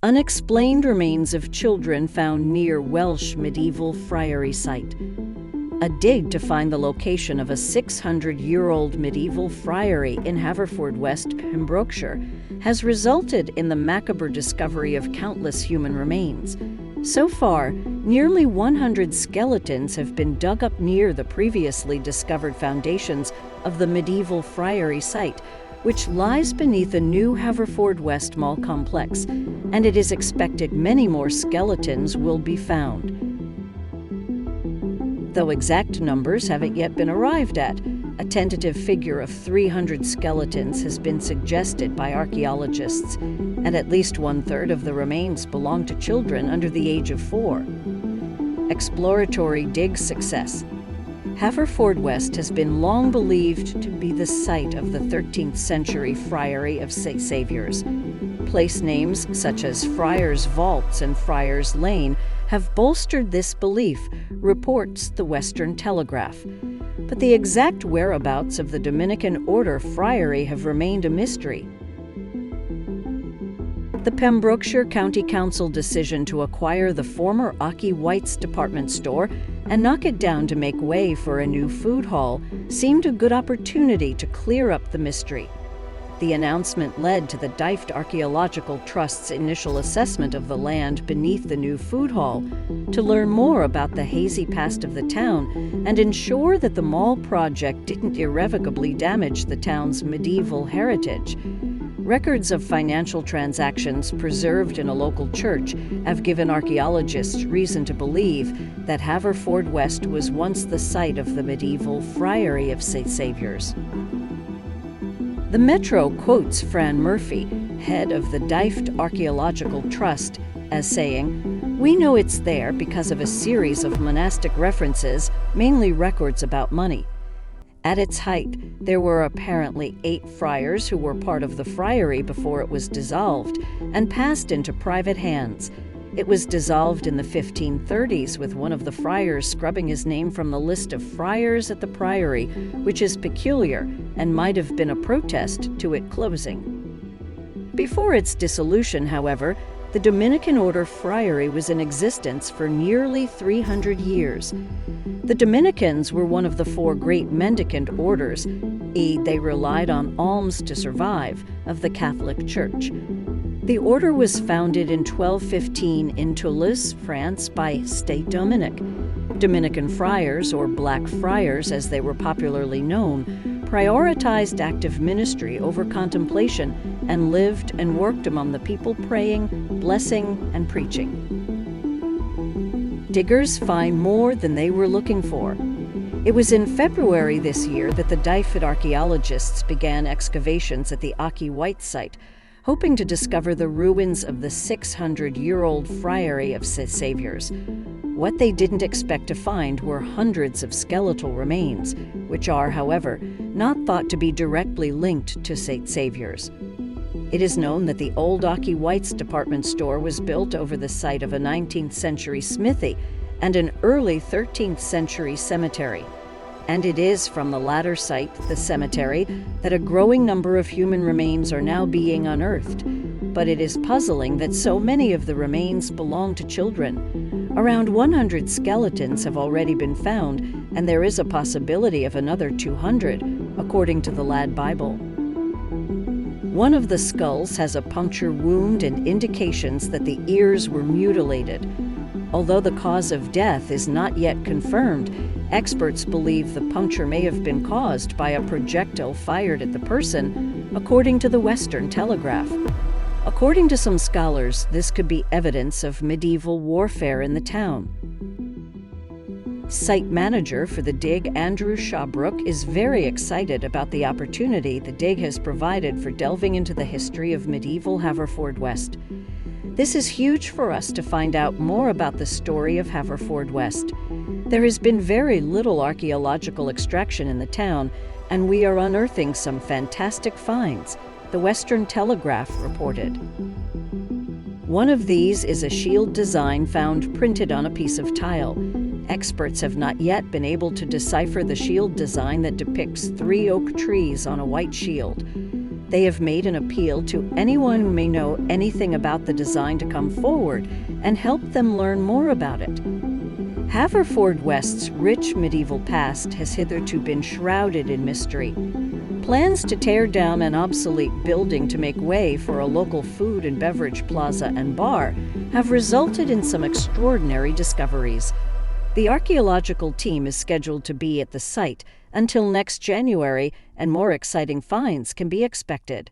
Unexplained remains of children found near Welsh medieval friary site. A dig to find the location of a 600-year-old medieval friary in Haverfordwest, Pembrokeshire, has resulted in the macabre discovery of countless human remains. So far, nearly 100 skeletons have been dug up near the previously discovered foundations of the medieval friary site, which lies beneath a new Haverfordwest mall complex, and it is expected many more skeletons will be found. Though exact numbers haven't yet been arrived at, a tentative figure of 300 skeletons has been suggested by archaeologists, and at least 1/3 of the remains belong to children under the age of 4. Exploratory dig success. Haverfordwest has been long believed to be the site of the 13th century Friary of St. Saviour's. Place names such as Friars Vaults and Friars Lane have bolstered this belief, reports the Western Telegraph. But the exact whereabouts of the Dominican order friary have remained a mystery. The Pembrokeshire County Council decision to acquire the former Aki White's department store and knock it down to make way for a new food hall seemed a good opportunity to clear up the mystery. The announcement led to the Dyfed Archaeological Trust's initial assessment of the land beneath the new food hall to learn more about the hazy past of the town and ensure that the mall project didn't irrevocably damage the town's medieval heritage. Records of financial transactions preserved in a local church have given archaeologists reason to believe that Haverfordwest was once the site of the medieval Friary of St. Saviour's. The Metro quotes Fran Murphy, head of the Dyfed Archaeological Trust, as saying, "We know it's there because of a series of monastic references, mainly records about money. At its height, there were apparently 8 friars who were part of the friary before it was dissolved and passed into private hands. It was dissolved in the 1530s with one of the friars scrubbing his name from the list of friars at the priory, which is peculiar and might have been a protest to it closing." Before its dissolution, however, the Dominican order friary was in existence for nearly 300 years. The Dominicans were one of the 4 great mendicant orders, they relied on alms to survive, of the Catholic Church. The order was founded in 1215 in Toulouse, France, by Saint Dominic. Dominican friars, or Black Friars as they were popularly known, prioritized active ministry over contemplation and lived and worked among the people praying, blessing, and preaching. Diggers find more than they were looking for. It was in February this year that the Dyfed archaeologists began excavations at the Aki White site, hoping to discover the ruins of the 600-year-old Friary of St. Saviour's. What they didn't expect to find were hundreds of skeletal remains, which are, however, not thought to be directly linked to St. Saviour's. It is known that the old Aki White's department store was built over the site of a 19th century smithy and an early 13th century cemetery. And it is from the latter site, the cemetery, that a growing number of human remains are now being unearthed. But it is puzzling that so many of the remains belong to children. Around 100 skeletons have already been found, and there is a possibility of another 200, according to the Lad Bible. One of the skulls has a puncture wound and indications that the ears were mutilated. Although the cause of death is not yet confirmed, experts believe the puncture may have been caused by a projectile fired at the person, according to the Western Telegraph. According to some scholars, this could be evidence of medieval warfare in the town. Site manager for the dig, Andrew Shawbrook, is very excited about the opportunity the dig has provided for delving into the history of medieval Haverfordwest. This is huge for us to find out more about the story of Haverfordwest. There has been very little archaeological extraction in the town, and we are unearthing some fantastic finds, the Western Telegraph reported. One of these is a shield design found printed on a piece of tile. Experts have not yet been able to decipher the shield design that depicts 3 oak trees on a white shield. They have made an appeal to anyone who may know anything about the design to come forward and help them learn more about it. Haverfordwest's rich medieval past has hitherto been shrouded in mystery. Plans to tear down an obsolete building to make way for a local food and beverage plaza and bar have resulted in some extraordinary discoveries. The archaeological team is scheduled to be at the site until next January, and more exciting finds can be expected.